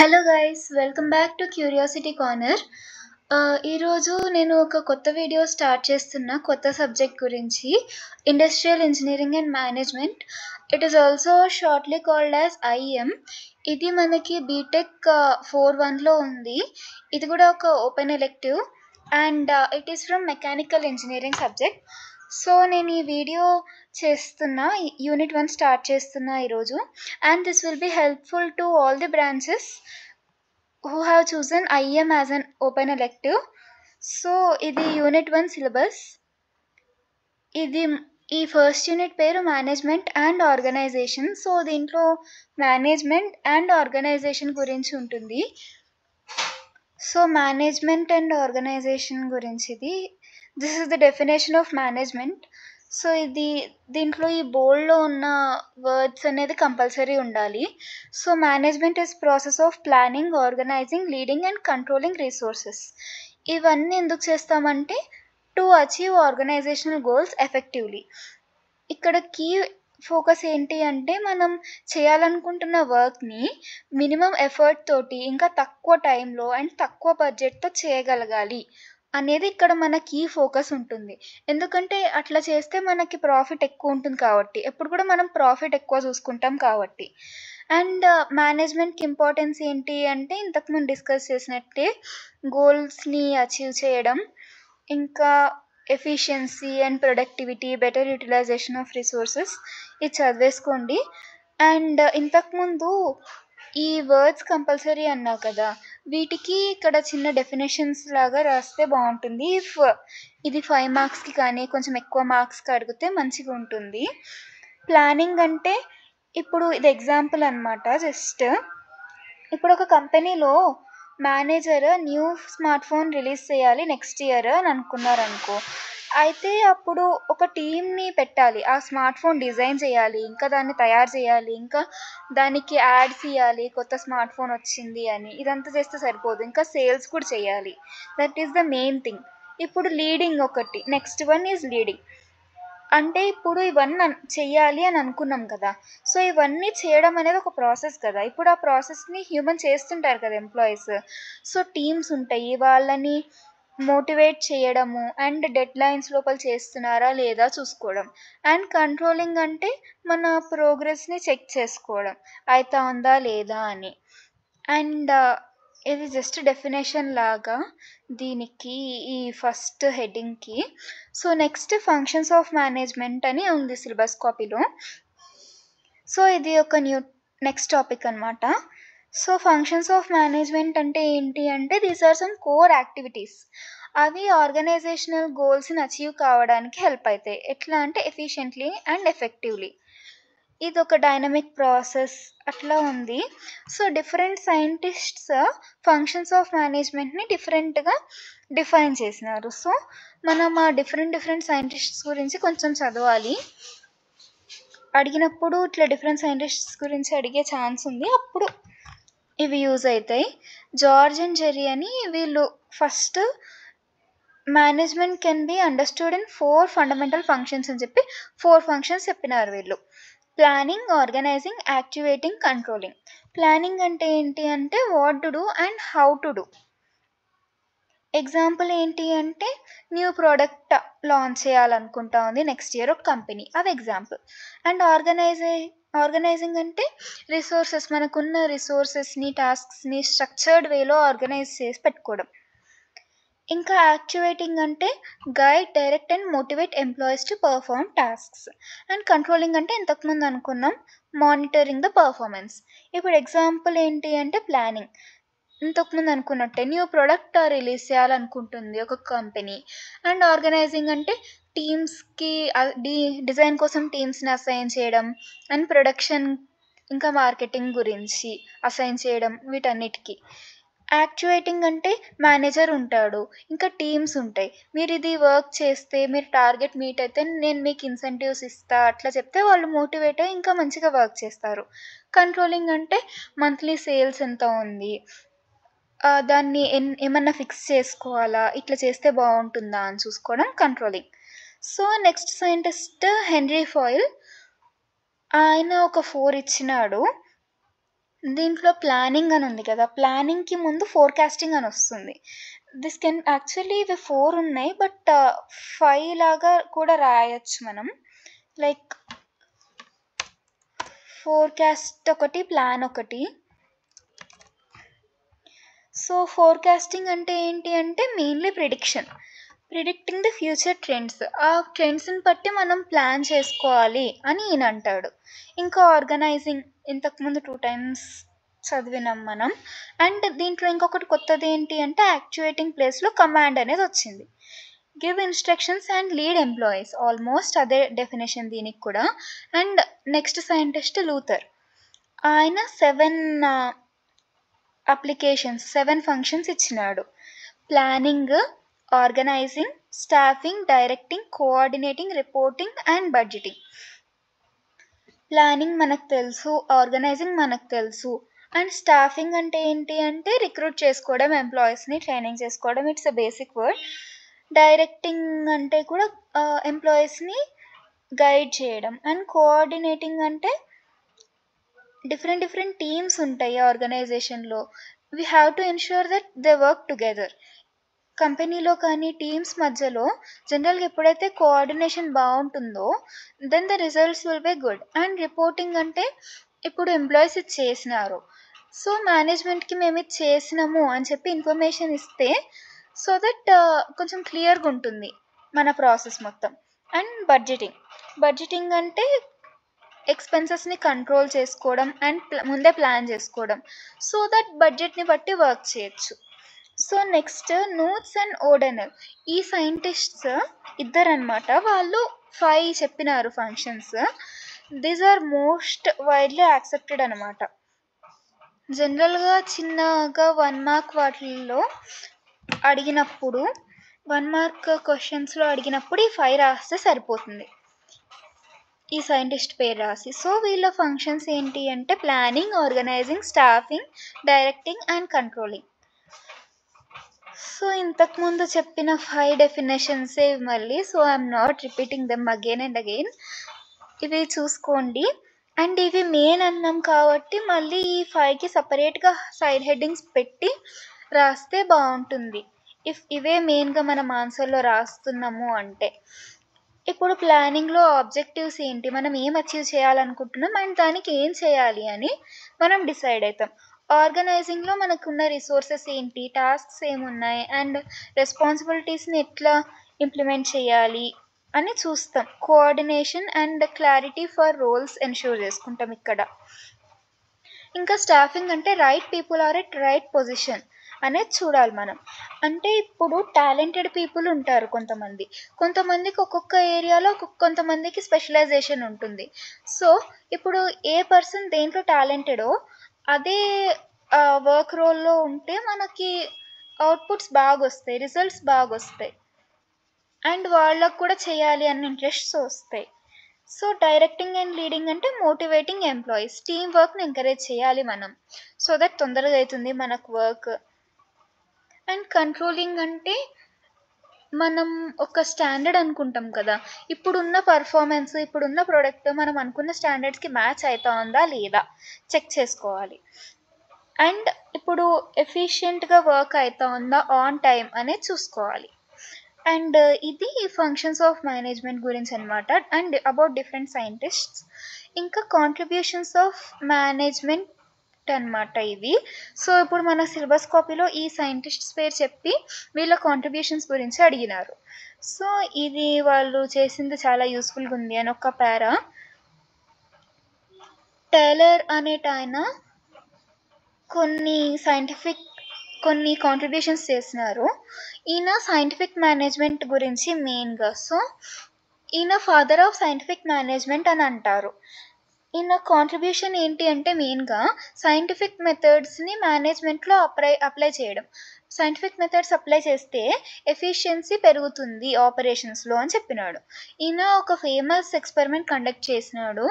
Hello guys, welcome back to curiosity corner. ఈరోజు నేను ఒక కొత్త వీడియో స్టార్ట్ చేస్తున్నా కొత్త సబ్జెక్ట్ గురించి, industrial engineering and management. It is also shortly called as IM. ఇది మనకి బీటెక్ 4-1లో ఉంది. ఇది కూడా ఒక open elective and it is from mechanical engineering subject. So నేను ఈ వీడియో చేస్తున్నా, యూనిట్ 1 స్టార్ట్ చేస్తున్నా ఈరోజు. And this will be helpful to all the branches who have chosen IM as an open elective. So ఇది unit 1 syllabus. ఈ first unit పేరు management and organization. So దీంట్లో management and organization గురించి ఉంటుంది. So management and organization గురించి this is the definition of management. So దీంట్లో ఈ బోల్డ్లో ఉన్న వర్డ్స్ అనేది కంపల్సరీ ఉండాలి. So management is process of planning, organizing, leading and controlling resources. ఇవన్నీ ఎందుకు చేస్తామంటే to achieve organizational goals effectively. ఇక్కడ కీ ఫోకస్ ఏంటి అంటే మనం చేయాలనుకుంటున్న వర్క్ని మినిమం ఎఫర్ట్ తోటి ఇంకా తక్కువ టైంలో అండ్ తక్కువ బడ్జెట్తో చేయగలగాలి అనేది ఇక్కడ మన కీ ఫోకస్ ఉంటుంది. ఎందుకంటే అట్లా చేస్తే మనకి ప్రాఫిట్ ఎక్కువ ఉంటుంది కాబట్టి, ఎప్పుడు కూడా మనం ప్రాఫిట్ ఎక్కువ చూసుకుంటాం కాబట్టి. అండ్ మేనేజ్మెంట్కి ఇంపార్టెన్స్ ఏంటి అంటే ఇంతకుముందు డిస్కస్ చేసినట్టే గోల్స్ని అచీవ్ చేయడం, ఇంకా efficiency and productivity, better utilization of resources. ఇది చదివేసుకోండి. అండ్ ఇంతకుముందు ఈ వర్డ్స్ కంపల్సరీ అన్నా కదా, వీటికి ఇక్కడ చిన్న డెఫినేషన్స్ లాగా రాస్తే బాగుంటుంది. ఇఫ్ ఇది 5 మార్క్స్కి కానీ కొంచెం ఎక్కువ మార్క్స్కి అడిగితే మంచిగా ఉంటుంది. ప్లానింగ్ అంటే ఇప్పుడు ఇది ఎగ్జాంపుల్ అనమాట. జస్ట్ ఇప్పుడు ఒక కంపెనీలో manager new smart phone release చేయాలి నెక్స్ట్ ఇయర్ అని అనుకున్నారనుకో, అయితే అప్పుడు ఒక టీమ్ని పెట్టాలి. ఆ స్మార్ట్ ఫోన్ డిజైన్ చేయాలి, ఇంకా దాన్ని తయారు చేయాలి, ఇంకా దానికి యాడ్స్ ఇవ్వాలి, కొత్త స్మార్ట్ ఫోన్ వచ్చింది అని. ఇదంతా చేస్తే సరిపోదు, ఇంకా సేల్స్ కూడా చేయాలి. That is the main thing. ఇప్పుడు లీడింగ్ ఒకటి, నెక్స్ట్ వన్ ఈజ్ లీడింగ్. అంటే ఇప్పుడు ఇవన్నీ చెయ్యాలి అని అనుకున్నాం కదా, సో ఇవన్నీ చేయడం అనేది ఒక ప్రాసెస్ కదా. ఇప్పుడు ఆ ప్రాసెస్ని హ్యూమన్ చేస్తుంటారు కదా, ఎంప్లాయీస్. సో టీమ్స్ ఉంటాయి, వాళ్ళని మోటివేట్ చేయడము అండ్ డెడ్ లైన్స్ లోపల చేస్తున్నారా లేదా చూసుకోవడం. అండ్ కంట్రోలింగ్ అంటే మన ప్రోగ్రెస్ని చెక్ చేసుకోవడం, అవుతా ఉందా లేదా అని. అండ్ ఇది జస్ట్ డెఫినేషన్ లాగా దీనికి, ఈ ఫస్ట్ హెడ్డింగ్కి. So next functions of management అని ఉంది సిలబస్ కాపీలో. సో ఇది ఒక నెక్స్ట్ టాపిక్ అనమాట. సో ఫంక్షన్స్ ఆఫ్ మేనేజ్మెంట్ అంటే ఏంటి అంటే these are some core activities. అవి ఆర్గనైజేషనల్ గోల్స్ని అచీవ్ కావడానికి హెల్ప్ అవుతాయి. ఎట్లా అంటే ఎఫిషియెంట్లీ అండ్ ఎఫెక్టివ్లీ. ఇది ఒక డైనమిక్ ప్రాసెస్ అట్లా ఉంది. So different scientists functions of మేనేజ్మెంట్ని డిఫరెంట్గా డిఫైన్ చేసినారు. సో మనం ఆ డిఫరెంట్ సైంటిస్ట్స్ గురించి కొంచెం చదవాలి. అడిగినప్పుడు ఇట్లా డిఫరెంట్ సైంటిస్ట్స్ గురించి అడిగే ఛాన్స్ ఉంది, అప్పుడు ఇవి యూజ్ అవుతాయి. జార్జ్ అండ్ జెర్రీ అని వీళ్ళు first management can be understood in 4 fundamental functions అని చెప్పి 4 ఫంక్షన్స్ చెప్పినారు వీళ్ళు. Planning, organizing, activating, controlling. Planning అంటే ఏంటి అంటే what to do and how to do. Example ఏంటి అంటే న్యూ ప్రోడక్ట్ లాంచ్ చేయాలనుకుంటా ఉంది నెక్స్ట్ ఇయర్ ఒక కంపెనీ, అది ఎగ్జాంపుల్. అండ్ ఆర్గనైజింగ్ అంటే రిసోర్సెస్, మనకున్న రిసోర్సెస్ని, టాస్క్స్ని స్ట్రక్చర్డ్ వేలో ఆర్గనైజ్ చేసి పెట్టుకోవడం. ఇంకా యాక్టివేటింగ్ అంటే guide, direct and motivate employees to perform tasks. And controlling అంటే ఇంతకుముందు అనుకున్నాం, మానిటరింగ్ ద పర్ఫార్మెన్స్. ఇప్పుడు ఎగ్జాంపుల్ ఏంటి అంటే ప్లానింగ్, ఇంతకుముందు అనుకున్నట్టే న్యూ ప్రోడక్ట్ రిలీజ్ చేయాలనుకుంటుంది ఒక కంపెనీ. అండ్ ఆర్గనైజింగ్ అంటే టీమ్స్కి డిజైన్ కోసం టీమ్స్ని అసైన్ చేయడం, అండ్ ప్రొడక్షన్ ఇంకా మార్కెటింగ్ గురించి అసైన్ చేయడం, వీటన్నిటికీ. యాక్టివేటింగ్ అంటే మేనేజర్ ఉంటాడు, ఇంకా టీమ్స్ ఉంటాయి. మీరు ఇది వర్క్ చేస్తే, మీరు టార్గెట్ మీట్ అయితే నేను మీకు ఇన్సెంటివ్స్ ఇస్తా అట్లా చెప్తే వాళ్ళు మోటివేట్ అయ్యి ఇంకా మంచిగా వర్క్ చేస్తారు. కంట్రోలింగ్ అంటే మంత్లీ సేల్స్ ఎంత ఉంది, దాన్ని ఏమన్నా ఫిక్స్ చేసుకోవాలా, ఇట్లా చేస్తే బాగుంటుందా అని చూసుకోవడం controlling. So next scientist henry foil. ఆయన ఒక 4 ఇచ్చినాడు. దీంట్లో ప్లానింగ్ అని ఉంది కదా! ప్లానింగ్‌కి ముందు ఫోర్‌కాస్టింగ్ అని వస్తుంది. దిస్ కెన్ యాక్చువల్లీ ఇవి 4 ఉన్నాయి. బట్ 5 లాగా కూడా రాయొచ్చు మనం. లైక్ ఫోర్‌కాస్ట్ ఒకటి, ప్లాన్ ఒకటి. సో, ఫోర్‌కాస్టింగ్ అంటే ఏంటి అంటే mainly predicting the future trends. ఆ ట్రెండ్స్‌ని బట్టి మనం ప్లాన్ చేసుకోవాలి అని ఈయనంటాడు. ఇంకా ఆర్గనైజింగ్ ఇంతకుముందు 2 టైమ్స్ చదివినాం మనం. అండ్ దీంట్లో ఇంకొకటి కొత్తది ఏంటి అంటే యాక్చుయేటింగ్ ప్లేస్‌లో కమాండ్ అనేది వచ్చింది. Give instructions and lead employees. Almost అదే డెఫినిషన్ దీనికి కూడా. And next scientist Luther. ఆయన 7 ఫంక్షన్స్ ఇచ్చినాడు. Planning, organising, staffing, directing, coordinating, reporting and budgeting. Planning మనకు తెలుసు, ఆర్గనైజింగ్ మనకు తెలుసు. అండ్ స్టాఫింగ్ అంటే ఏంటి అంటే రిక్రూట్ చేసుకోవడం, ఎంప్లాయీస్ని ట్రైనింగ్ చేసుకోవడం. It's a basic word. Directing అంటే కూడా ఎంప్లాయీస్ని గైడ్ చేయడం. అండ్ కోఆర్డినేటింగ్ అంటే డిఫరెంట్ టీమ్స్ ఉంటాయి ఆర్గనైజేషన్లో. We have to ensure that they work together. కంపెనీలో కానీ టీమ్స్ మధ్యలో జనరల్గా ఎప్పుడైతే కోఆర్డినేషన్ బాగుంటుందో then the results will be good. And reporting అంటే ఇప్పుడు ఎంప్లాయీస్ ఇది చేసినారు, సో మేనేజ్మెంట్కి మేము ఇది చేసినాము అని చెప్పి ఇన్ఫర్మేషన్ ఇస్తే సో దట్ కొంచెం క్లియర్గా ఉంటుంది మన ప్రాసెస్ మొత్తం. అండ్ బడ్జెటింగ్ అంటే ఎక్స్పెన్సెస్ని కంట్రోల్ చేసుకోవడం అండ్ ముందే ప్లాన్ చేసుకోవడం సో దట్ బడ్జెట్ని బట్టి వర్క్ చేయొచ్చు. So next Koontz and O'Donnell. ఈ సైంటిస్ట్స్ ఇద్దరనమాట. వాళ్ళు 5 చెప్పినారు functions. These are most widely accepted అనమాట. జనరల్గా చిన్నగా 1 మార్క్ వాటిల్లో అడిగినప్పుడు 1 మార్క్ క్వశ్చన్స్లో అడిగినప్పుడు ఈ 5 రాస్తే సరిపోతుంది, ఈ సైంటిస్ట్ పేరు రాసి. సో వీళ్ళ ఫంక్షన్స్ ఏంటి అంటే planning, organising, staffing, directing and controlling. So ఇంతకుముందు చెప్పిన 5 డెఫినేషన్సే మళ్ళీ. So I'm not repeating them again and again. ఇవి చూసుకోండి. అండ్ ఇవి మెయిన్ అన్నాం కాబట్టి మళ్ళీ ఈ 5కి సపరేట్గా సైడ్ హెడ్డింగ్స్ పెట్టి రాస్తే బాగుంటుంది ఇఫ్ ఇవే మెయిన్గా మనం ఆన్సర్లో రాస్తున్నాము అంటే. ఇప్పుడు ప్లానింగ్లో ఆబ్జెక్టివ్స్ ఏంటి, మనం ఏం అచీవ్ చేయాలనుకుంటున్నాం అండ్ దానికి ఏం చేయాలి అని మనం డిసైడ్ అవుతాం. ఆర్గనైజింగ్లో మనకున్న రిసోర్సెస్ ఏంటి, టాస్క్స్ ఏమున్నాయి అండ్ రెస్పాన్సిబిలిటీస్ని ఎట్లా ఇంప్లిమెంట్ చేయాలి అని చూస్తాం. Coordination and clarity for roles ensure చేసుకుంటాం ఇక్కడ. ఇంకా స్టాఫింగ్ అంటే right people are at right position అనేది చూడాలి మనం. అంటే ఇప్పుడు టాలెంటెడ్ పీపుల్ ఉంటారు కొంతమందికి ఒక్కొక్క ఏరియాలో కొంతమందికి స్పెషలైజేషన్ ఉంటుంది. సో ఇప్పుడు ఏ పర్సన్ దేంట్లో టాలెంటెడో అదే వర్క్ రోల్లో ఉంటే మనకి అవుట్పుట్స్ బాగా వస్తాయి, రిజల్ట్స్ బాగా వస్తాయి అండ్ వాళ్ళకు కూడా చేయాలి అన్న ఇంట్రెస్ట్స్ వస్తాయి. సో డైరెక్టింగ్ అండ్ లీడింగ్ అంటే మోటివేటింగ్ ఎంప్లాయీస్, టీమ్ వర్క్ని ఎంకరేజ్ చేయాలి మనం సో దట్ తొందరగా అవుతుంది మనకు వర్క్. అండ్ కంట్రోలింగ్ అంటే మనం ఒక స్టాండర్డ్ అనుకుంటాం కదా, ఇప్పుడున్న పర్ఫార్మెన్స్, ఇప్పుడున్న ప్రోడక్ట్ మనం అనుకున్న స్టాండర్డ్స్కి మ్యాచ్ అవుతా ఉందా లేదా చెక్ చేసుకోవాలి. అండ్ ఇప్పుడు ఎఫిషియెంట్గా వర్క్ అవుతా ఉందా, ఆన్ టైం అనేది చూసుకోవాలి. అండ్ ఇది ఫంక్షన్స్ ఆఫ్ మేనేజ్మెంట్ గురించి అనమాట. And about different scientists. ఇంకా కాంట్రిబ్యూషన్స్ ఆఫ్ మేనేజ్మెంట్ అనమాట ఇవి. సో ఇప్పుడు మన సిలబస్ కాపీలో ఈ సైంటిస్ట్స్ పేరు చెప్పి వీళ్ళ కాంట్రిబ్యూషన్స్ గురించి అడిగినారు. సో ఇది వాళ్ళు చేసింది చాలా యూస్ఫుల్గా ఉంది అని ఒక పారా. టైలర్ అనేటాయన కొన్ని కాంట్రిబ్యూషన్స్ చేసినారు. ఈయన సైంటిఫిక్ మేనేజ్మెంట్ గురించి మెయిన్గా. సో ఈయన ఫాదర్ ఆఫ్ సైంటిఫిక్ మేనేజ్మెంట్ అని అంటారు. ఈయన కాంట్రిబ్యూషన్ ఏంటి అంటే మెయిన్గా సైంటిఫిక్ మెథడ్స్ని మేనేజ్మెంట్లో అప్లై చేయడం. సైంటిఫిక్ మెథడ్స్ అప్లై చేస్తే ఎఫిషియన్సీ పెరుగుతుంది ఆపరేషన్స్లో అని చెప్పినాడు. ఈయన ఒక ఫేమస్ ఎక్స్పెరిమెంట్ కండక్ట్ చేసినాడు,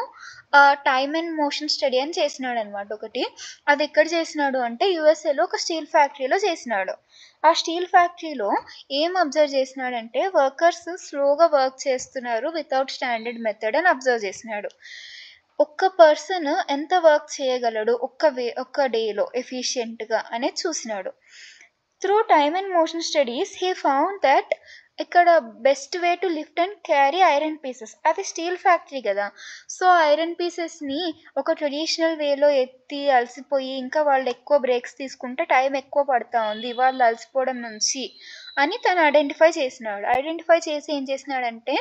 టైమ్ అండ్ మోషన్ స్టడీ అని చేసినాడు అనమాట ఒకటి. అది ఎక్కడ చేసినాడు అంటే యూఎస్ఏలో ఒక స్టీల్ ఫ్యాక్టరీలో చేసినాడు. ఆ స్టీల్ ఫ్యాక్టరీలో ఏం అబ్జర్వ్ చేసినాడంటే వర్కర్స్ స్లోగా వర్క్ చేస్తున్నారు వితౌట్ స్టాండర్డ్ మెథడ్ అని అబ్జర్వ్ చేసినాడు. ఒక్క పర్సన్ ఎంత వర్క్ చేయగలడు ఒక్క డేలో ఎఫిషియెంట్‌గా అనేది చూసినాడు. Through time and motion studies he found that ఇక్కడ best way to lift and carry iron pieces. అది స్టీల్ ఫ్యాక్టరీ కదా! సో, ఐరన్ పీసెస్‌ని ఒక ట్రెడిషనల్ వేలో ఎత్తి అలసిపోయి ఇంకా వాళ్ళు ఎక్కువ బ్రేక్స్ తీసుకుంటే టైం ఎక్కువ పడతా ఉంది వాళ్ళు అలసిపోవడం నుంచి అని తను ఐడెంటిఫై చేసినాడు. ఐడెంటిఫై చేసి ఏం చేసినాడంటే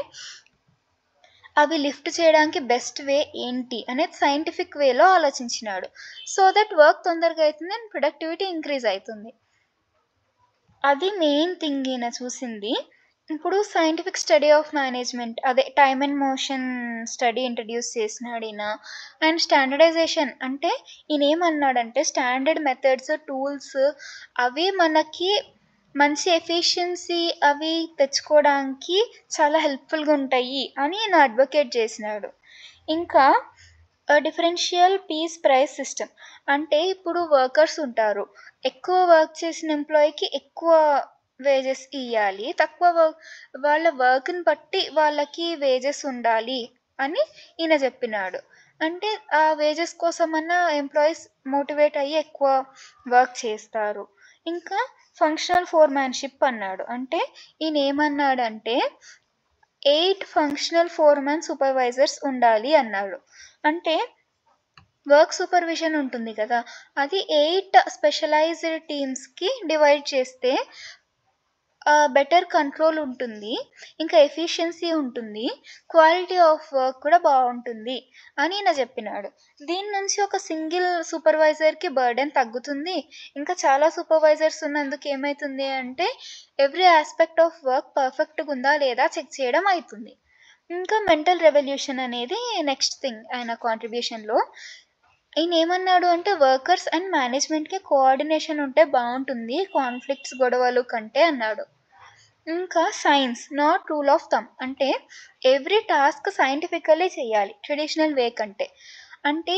అవి లిఫ్ట్ చేయడానికి బెస్ట్ వే ఏంటి అనేది సైంటిఫిక్ వేలో ఆలోచించినాడు. సో దట్ వర్క్ తొందరగా అవుతుంది అండ్ ప్రొడక్టివిటీ ఇంక్రీజ్ అవుతుంది. అది మెయిన్ థింగ్ ఈయన చూసింది. ఇప్పుడు సైంటిఫిక్ స్టడీ ఆఫ్ మేనేజ్మెంట్ అదే time and motion study introduce చేసినాడు ఈయన. అండ్ స్టాండర్డైజేషన్ అంటే ఈయన ఏమన్నాడంటే స్టాండర్డ్ మెథడ్స్, టూల్స్ అవి మనకి మంచి ఎఫిషియన్సీ అవి తెచ్చుకోవడానికి చాలా హెల్ప్ఫుల్గా ఉంటాయి అని ఈయన అడ్వకేట్ చేసినాడు. ఇంకా డిఫరెన్షియల్ పీస్ ప్రైస్ సిస్టమ్ అంటే ఇప్పుడు వర్కర్స్ ఉంటారు. ఎక్కువ వర్క్ చేసిన ఎంప్లాయీకి ఎక్కువ వేజెస్ ఇయ్యాలి. తక్కువ వాళ్ళ వర్క్‌ని బట్టి వాళ్ళకి వేజెస్ ఉండాలి అని ఈయన చెప్పినాడు. అంటే ఆ వేజెస్ కోసమన్నా ఎంప్లాయీస్ మోటివేట్ అయ్యి ఎక్కువ వర్క్ చేస్తారు. ఇంకా ఫంక్షనల్ ఫోర్‌మ్యాన్‌షిప్ అన్నాడు. అంటే ఈయన ఏమన్నాడంటే 8 ఫంక్షనల్ ఫోర్‌మెన్ సూపర్వైజర్స్ ఉండాలి అన్నాడు. అంటే వర్క్ సూపర్విజన్ ఉంటుంది కదా! అది 8 స్పెషలైజ్డ్ టీమ్స్‌కి డివైడ్ చేస్తే బెటర్ కంట్రోల్ ఉంటుంది. ఇంకా ఎఫిషియన్సీ ఉంటుంది. క్వాలిటీ ఆఫ్ వర్క్ కూడా బావుంటుంది అని ఈయన చెప్పినాడు. దీని నుంచి ఒక సింగిల్ సూపర్వైజర్‌కి బర్డెన్ తగ్గుతుంది. ఇంకా చాలా సూపర్వైజర్స్ ఉన్నందుకు ఏమైతుంది అంటే ఎవ్రీ యాస్పెక్ట్ ఆఫ్ వర్క్ పర్ఫెక్ట్‌గా ఉందా లేదా చెక్ చేయడం అయితుంది. ఇంకా మెంటల్ రెవల్యూషన్ అనేది నెక్స్ట్ థింగ్ ఆయన కాంట్రిబ్యూషన్‌లో. ఈయన ఏమన్నాడు అంటే వర్కర్స్ అండ్ మేనేజ్మెంట్‌కి కోఆర్డినేషన్ ఉంటే బావుంటుంది కాన్‌ఫ్లిక్ట్స్, గొడవలు కంటే అన్నాడు. ఇంకా science not rule of thumb అంటే ఎవ్రీ టాస్క్ సైంటిఫికల్లీ చేయాలి ట్రెడిషనల్ వే కంటే. అంటే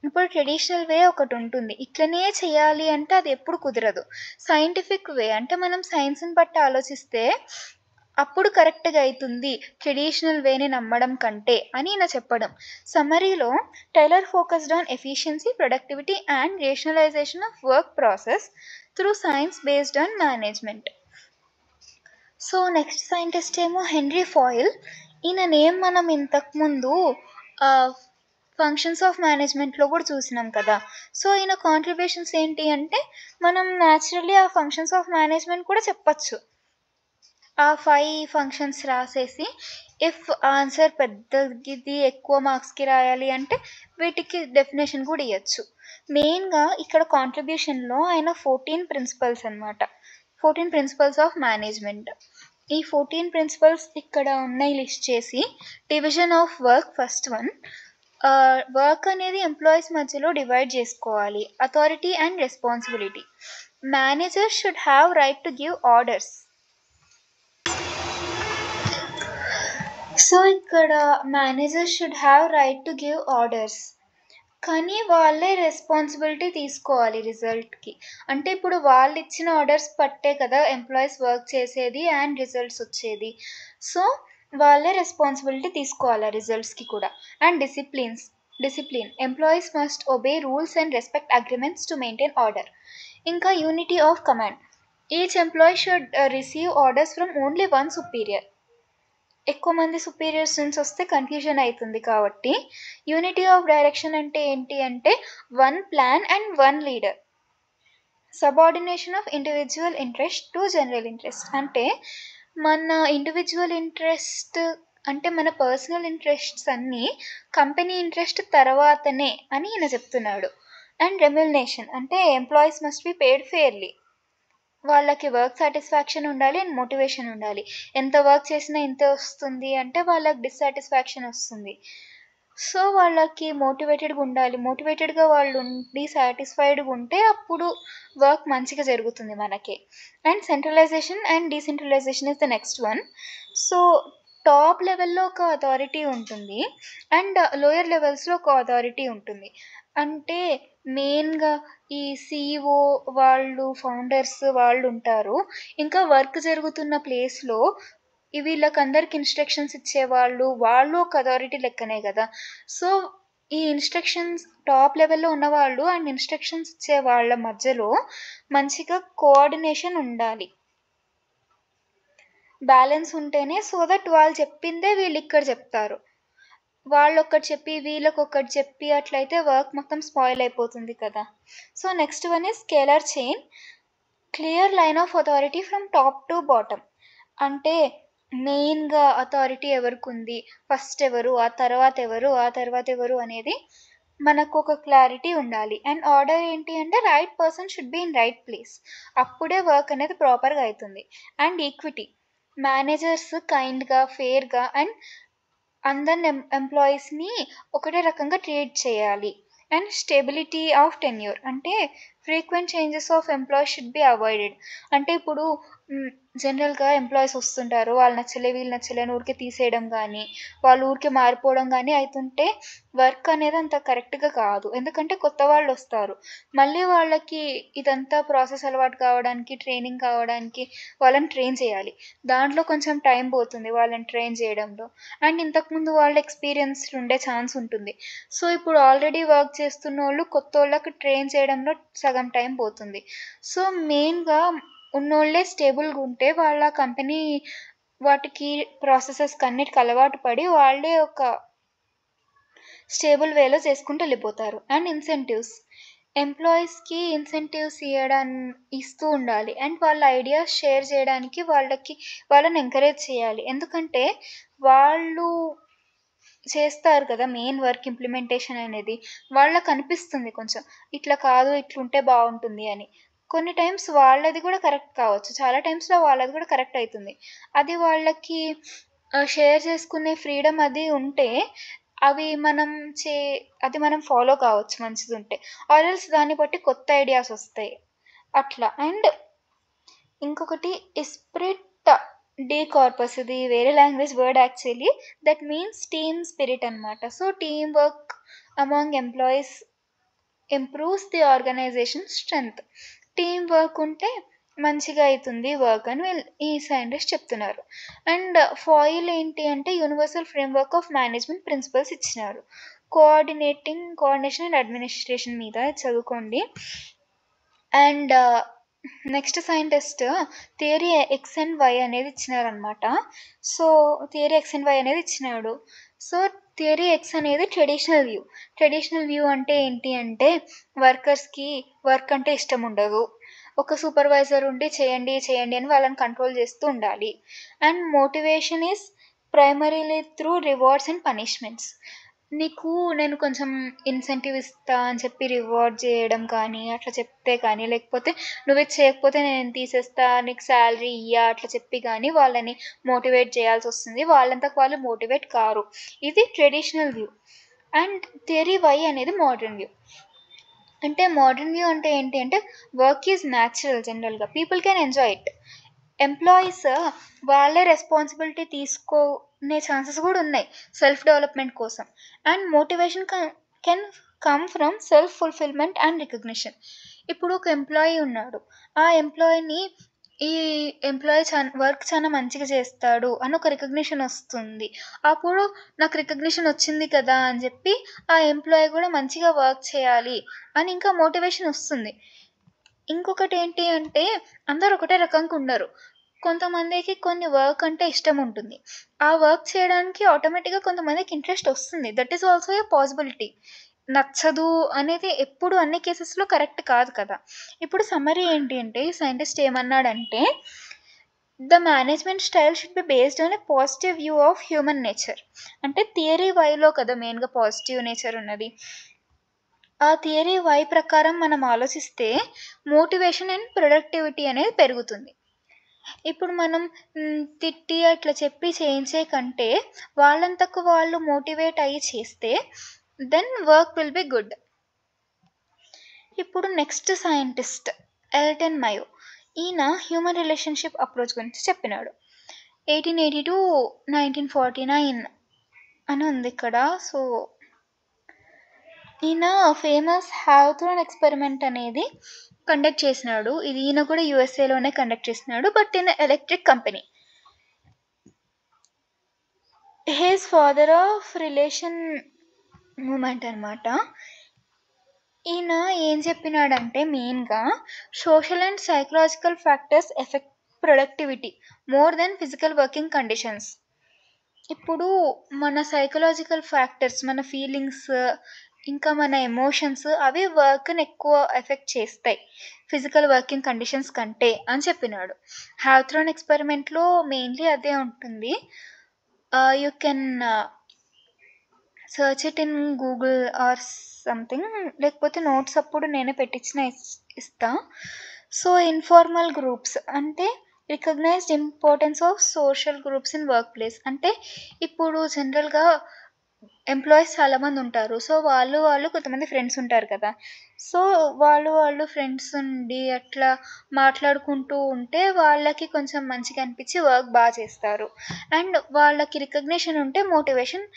ఇప్పుడు ట్రెడిషనల్ వే ఒకటుంటుంది. ఇట్లనే చేయాలి అంటే అది ఎప్పుడు కుదరదు. సైంటిఫిక్ వే అంటే మనం సైన్స్‌ని బట్టి ఆలోచిస్తే అప్పుడు కరెక్ట్‌గా అయితుంది ట్రెడిషనల్ వేని నమ్మడం కంటే అని ఈయన చెప్పడం. సమ్మరీలో Taylor focused on efficiency, productivity and rationalization of work process through science based on management. So next scientist ఏమో హెన్రీ ఫాయిల్. ఈయన నేమ్ మనం ఇంతకుముందు ఫంక్షన్స్ ఆఫ్ మేనేజ్మెంట్లో కూడా చూసినాం కదా! సో ఈయన కాంట్రిబ్యూషన్స్ ఏంటి అంటే మనం న్యాచురల్లీ ఆ ఫంక్షన్స్ ఆఫ్ మేనేజ్మెంట్ కూడా చెప్పచ్చు. ఆ 5 ఫంక్షన్స్ రాసేసి ఇఫ్ ఆన్సర్ పెద్దది ఎక్కువ మార్క్స్‌కి రాయాలి అంటే వీటికి డెఫినేషన్ కూడా ఇయ్యొచ్చు. మెయిన్‌గా ఇక్కడ కాంట్రిబ్యూషన్‌లో ఆయన 14 ప్రిన్సిపల్స్ అన్నమాట. 14 ప్రిన్సిపల్స్ ఆఫ్ మేనేజ్మెంట్. ఈ 14 ప్రిన్సిపల్స్ ఇక్కడ ఉన్నాయి లిస్ట్ చేసి division of work first one. Work అనేది ఎంప్లాయీస్ మధ్యలో డివైడ్ చేసుకోవాలి. Authority and responsibility. Manager should have right to give orders. So ఇక్కడ manager should have right to give orders. కానీ వాళ్ళే రెస్పాన్సిబిలిటీ తీసుకోవాలి రిజల్ట్‌కి. అంటే ఇప్పుడు వాళ్ళు ఇచ్చిన ఆర్డర్స్ పట్టే కదా ఎంప్లాయీస్ వర్క్ చేసేది అండ్ రిజల్ట్స్ వచ్చేది. సో వాళ్ళే రెస్పాన్సిబిలిటీ తీసుకోవాలి ఆ రిజల్ట్స్‌కి కూడా. And discipline employees must obey rules and respect agreements to maintain order. ఇంకా unity of command. Each employee should receive orders from only one superior. ఎక్కువ మంది సుపీరియర్స్ నుంచి వస్తే కన్ఫ్యూజన్ అవుతుంది కాబట్టి యూనిటీ ఆఫ్ డైరెక్షన్ అంటే ఏంటి అంటే one plan and one leader. Subordination of individual interest to general interest అంటే మన ఇండివిజువల్ ఇంట్రెస్ట్ అంటే మన పర్సనల్ ఇంట్రెస్ట్స్ అన్నీ కంపెనీ ఇంట్రెస్ట్ తర్వాతనే అని ఈయన చెప్తున్నాడు. అండ్ రెమ్యునరేషన్ అంటే employees must be paid fairly. వాళ్ళకి వర్క్ సాటిస్ఫాక్షన్ ఉండాలి అండ్ మోటివేషన్ ఉండాలి. ఎంత వర్క్ చేసినా ఇంతే వస్తుంది అంటే వాళ్ళకి డిస్సాటిస్ఫాక్షన్ వస్తుంది. సో వాళ్ళకి మోటివేటెడ్గా ఉండాలి. మోటివేటెడ్గా వాళ్ళు ఉండి సాటిస్ఫైడ్గా ఉంటే అప్పుడు వర్క్ మంచిగా జరుగుతుంది మనకి. And centralisation and decentralisation is the next one. So top లెవెల్లో ఒక అథారిటీ ఉంటుంది అండ్ లోయర్ లెవెల్స్లో ఒక అథారిటీ ఉంటుంది. అంటే మెయిన్‌గా ఈ సీఈఓ వాళ్ళు, ఫౌండర్స్ వాళ్ళు ఉంటారు. ఇంకా వర్క్ జరుగుతున్న ప్లేస్‌లో వీళ్ళకందరికి ఇన్‌స్ట్రక్షన్స్ ఇచ్చేవాళ్ళు, వాళ్ళు ఒక అథారిటీ లెక్కనే గదా! సో ఈ ఇన్స్ట్రక్షన్స్ టాప్ లెవెల్లో ఉన్నవాళ్ళు అండ్ ఇన్స్ట్రక్షన్స్ ఇచ్చే వాళ్ళ మధ్యలో మంచిగా కోఆర్డినేషన్ ఉండాలి. బ్యాలెన్స్ ఉంటేనే సో దట్ వాళ్ళు చెప్పిందే వీళ్ళు ఇక్కడ చెప్తారు. వాళ్ళొక్కటి చెప్పి వీళ్ళకొకటి చెప్పి అట్లయితే వర్క్ మొత్తం స్పాయిల్ అయిపోతుంది కదా. So next one is scalar chain. Clear line of authority from top to bottom. అంటే మెయిన్గా అథారిటీ ఎవరికి ఉంది, ఫస్ట్ ఎవరు, ఆ తర్వాత ఎవరు, ఆ తర్వాత ఎవరు అనేది మనకు ఒక క్లారిటీ ఉండాలి. అండ్ ఆర్డర్ ఏంటి అంటే right person should be in right place. అప్పుడే వర్క్ అనేది ప్రాపర్గా అవుతుంది. And equity. మేనేజర్స్ కైండ్గా, ఫేర్గా అండ్ అందరి ఎంప్లాయీస్ని ఒకటే రకంగా ట్రీట్ చేయాలి. And stability of tenure. అంటే frequent changes of employees should be avoided. అంటే ఇప్పుడు జనరల్గా ఎంప్లాయీస్ వస్తుంటారు, వాళ్ళు నచ్చలే వీళ్ళు నచ్చలే అని ఊరికే తీసేయడం కానీ, వాళ్ళు ఊరికే మారిపోవడం కానీ అవుతుంటే వర్క్ అనేది అంత కరెక్ట్గా కాదు. ఎందుకంటే కొత్త వాళ్ళు వస్తారు, మళ్ళీ వాళ్ళకి ఇదంతా ప్రాసెస్ అలవాటు కావడానికి, ట్రైనింగ్ కావడానికి వాళ్ళని ట్రైన్ చేయాలి. దాంట్లో కొంచెం టైం పోతుంది వాళ్ళని ట్రైన్ చేయడంలో. అండ్ ఇంతకుముందు వాళ్ళ ఎక్స్పీరియన్స్ ఉండే ఛాన్స్ ఉంటుంది. సో ఇప్పుడు ఆల్రెడీ వర్క్ చేస్తున్న వాళ్ళు కొత్త వాళ్ళకి ట్రైన్ చేయడంలో సగం టైం పోతుంది. సో మెయిన్గా ఉన్నోళ్ళే స్టేబుల్గా ఉంటే వాళ్ళ కంపెనీ వాటికి ప్రాసెసెస్కి అన్నిటికి అలవాటు పడి వాళ్ళే ఒక స్టేబుల్ వేలో చేసుకుంటూ వెళ్ళిపోతారు. And incentives. ఎంప్లాయీస్కి ఇన్సెంటివ్స్ ఇస్తూ ఉండాలి. అండ్ వాళ్ళ ఐడియాస్ షేర్ చేయడానికి వాళ్ళని ఎంకరేజ్ చేయాలి. ఎందుకంటే వాళ్ళు చేస్తారు కదా మెయిన్ వర్క్ ఇంప్లిమెంటేషన్ అనేది. వాళ్ళకి అనిపిస్తుంది కొంచెం ఇట్లా కాదు ఇట్లుంటే బాగుంటుంది అని. కొన్ని టైమ్స్ వాళ్ళది కూడా కరెక్ట్ కావచ్చు, చాలా టైమ్స్లో వాళ్ళది కూడా కరెక్ట్ అవుతుంది. అది వాళ్ళకి షేర్ చేసుకునే ఫ్రీడమ్ అది ఉంటే అది మనం ఫాలో కావచ్చు మంచిది ఉంటే. ఆర్ఎల్స్ దాన్ని బట్టి కొత్త ఐడియాస్ వస్తాయి అట్లా. అండ్ ఇంకొకటి ఎస్ప్రిట్ డి కార్పస్. ఇది వేరే language word actually. That means team spirit అనమాట. So team work among employees improves the organization strength. Team work ఉంటే మంచిగా అవుతుంది వర్క్ అని ఈ సైంటిస్ట్ చెప్తున్నారు. అండ్ ఫాయిల్ ఏంటి అంటే universal framework of management principles ఇచ్చినారు. కోఆర్డినేషన్ అండ్ అడ్మినిస్ట్రేషన్ మీద చదువుకోండి. And next scientist theory X and Y అనేది ఇచ్చినారనమాట. So theory X and Y అనేది ఇచ్చినాడు. సో థియరీ ఎక్స్ అనేది ట్రెడిషనల్ వ్యూ అంటే ఏంటి అంటే వర్కర్స్కి వర్క్ అంటే ఇష్టం ఉండదు, ఒక సూపర్వైజర్ ఉండి చేయండి అని వాళ్ళని కంట్రోల్ చేస్తూ ఉండాలి. And motivation is primarily through rewards and punishments. నేను కొంచెం ఇన్సెంటివ్ ఇస్తా అని చెప్పి రివార్డ్ చేయడం కానీ అట్లా చెప్తే కానీ, లేకపోతే నువ్వు ఇది చేయకపోతే నేను తీసేస్తా నీకు శాలరీ ఇయ్యా అట్లా చెప్పి కానీ వాళ్ళని మోటివేట్ చేయాల్సి వస్తుంది. వాళ్ళంతకు వాళ్ళు మోటివేట్ కారు. ఇది traditional view. And theory Y అనేది మోడర్న్ వ్యూ. అంటే మోడర్న్ వ్యూ అంటే ఏంటి అంటే వర్క్ ఈజ్ న్యాచురల్. జనరల్గా people can enjoy it. Employees వాళ్ళే రెస్పాన్సిబిలిటీ తీసుకునే ఛాన్సెస్ కూడా ఉన్నాయి సెల్ఫ్ డెవలప్మెంట్ కోసం. And motivation can come from self fulfilment and recognition. ఇప్పుడు ఒక ఎంప్లాయీ ఉన్నాడు, ఆ ఎంప్లాయీని ఈ ఎంప్లాయీ వర్క్ చాలా మంచిగా చేస్తాడు అని ఒక రికగ్నిషన్ వస్తుంది. అప్పుడు నాకు రికగ్నిషన్ వచ్చింది కదా అని చెప్పి ఆ ఎంప్లాయీ కూడా మంచిగా వర్క్ చేయాలి అని ఇంకా మోటివేషన్ వస్తుంది. ఇంకొకటి ఏంటి అంటే అందరూ ఒకటే రకంగా ఉండరు. కొంతమందికి కొన్ని వర్క్ అంటే ఇష్టం ఉంటుంది, ఆ వర్క్ చేయడానికి ఆటోమేటిక్గా కొంతమందికి ఇంట్రెస్ట్ వస్తుంది. That is also a possibility. నచ్చదు అనేది ఎప్పుడు అన్ని కేసెస్లో కరెక్ట్ కాదు కదా. ఇప్పుడు సమ్మరీ ఏంటి అంటే సైంటిస్ట్ ఏమన్నాడంటే the management style should be based on a positive view of human nature. అంటే థియరీ వైలో కదా మెయిన్గా పాజిటివ్ నేచర్ ఉన్నది. ఆ థియరీ వై ప్రకారం మనం ఆలోచిస్తే మోటివేషన్ అండ్ ప్రొడక్టివిటీ అనేది పెరుగుతుంది. ఇప్పుడు మనం తిట్టి అట్లా చెప్పి చేయించే కంటే వాళ్ళంతకు వాళ్ళు మోటివేట్ అయ్యి చేస్తే then work will be good. ఇప్పుడు నెక్స్ట్ సైంటిస్ట్ ఎల్టన్ మయో. ఈయన హ్యూమన్ రిలేషన్షిప్ అప్రోచ్ గురించి చెప్పినాడు. 1880 to 1949 అని ఉంది ఇక్కడ. సో ఈయన ఫేమస్ హ్యావ్థాన్ ఎక్స్పెరిమెంట్ అనేది కండక్ట్ చేసినాడు. ఈయన కూడా యూఎస్ఏలోనే కండక్ట్ చేసినాడు, but in electric company. His father of relation movement అనమాట. ఈయన ఏం చెప్పినాడంటే మెయిన్‌గా social and psychological factors effect productivity more than physical working conditions. ఇప్పుడు మన సైకలాజికల్ ఫ్యాక్టర్స్, మన ఫీలింగ్స్, ఇంకా మన ఎమోషన్స్ అవి వర్క్‌ని ఎక్కువ ఎఫెక్ట్ చేస్తాయి ఫిజికల్ వర్కింగ్ కండిషన్స్ కంటే అని చెప్పినాడు. హావ్‌థ్రాన్ ఎక్స్‌పెరిమెంట్‌లో మెయిన్‌లీ అదే ఉంటుంది. You can search it in Google or something, లేకపోతే నోట్స్ అప్పుడు నేనే పెట్టించిన ఇస్తా. సో ఇన్ఫార్మల్ గ్రూప్స్ అంటే recognised importance of social groups in work place. అంటే ఇప్పుడు జనరల్గా ఎంప్లాయీస్ చాలామంది ఉంటారు. సో వాళ్ళు కొంతమంది ఫ్రెండ్స్ ఉంటారు కదా. సో వాళ్ళు ఫ్రెండ్స్ ఉండి అట్లా మాట్లాడుకుంటూ ఉంటే వాళ్ళకి కొంచెం మంచిగా అనిపించి వర్క్ బాగా చేస్తారు. అండ్ వాళ్ళకి రికగ్నిషన్ ఉంటే మోటివేషన్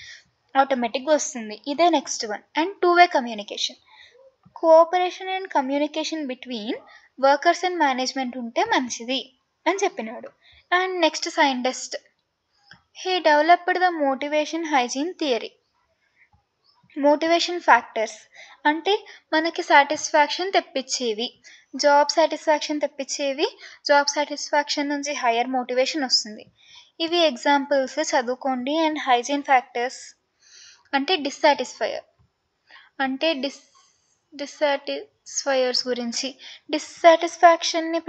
ఆటోమేటిక్గా వస్తుంది. ఇదే next one. And two way communication, cooperation and communication between workers and management ఉంటే మంచిది అని చెప్పినాడు. And next scientist, he developed the motivation hygiene theory. Motivation factors అంటే మనకి సాటిస్ఫాక్షన్ తెప్పించేవి, జాబ్ సాటిస్ఫాక్షన్ తెప్పించేవి, జాబ్ సాటిస్ఫాక్షన్ నుంచి హయ్యర్ మోటివేషన్ వస్తుంది. ఇవి ఎగ్జాంపుల్స్ చదువుకోండి. అండ్ హైజీన్ ఫ్యాక్టర్స్ అంటే డిస్సాటిస్ఫైయర్, అంటే డిస్సాటిస్ఫైయర్స్ గురించి. డిస్సాటిస్ఫాక్షన్ని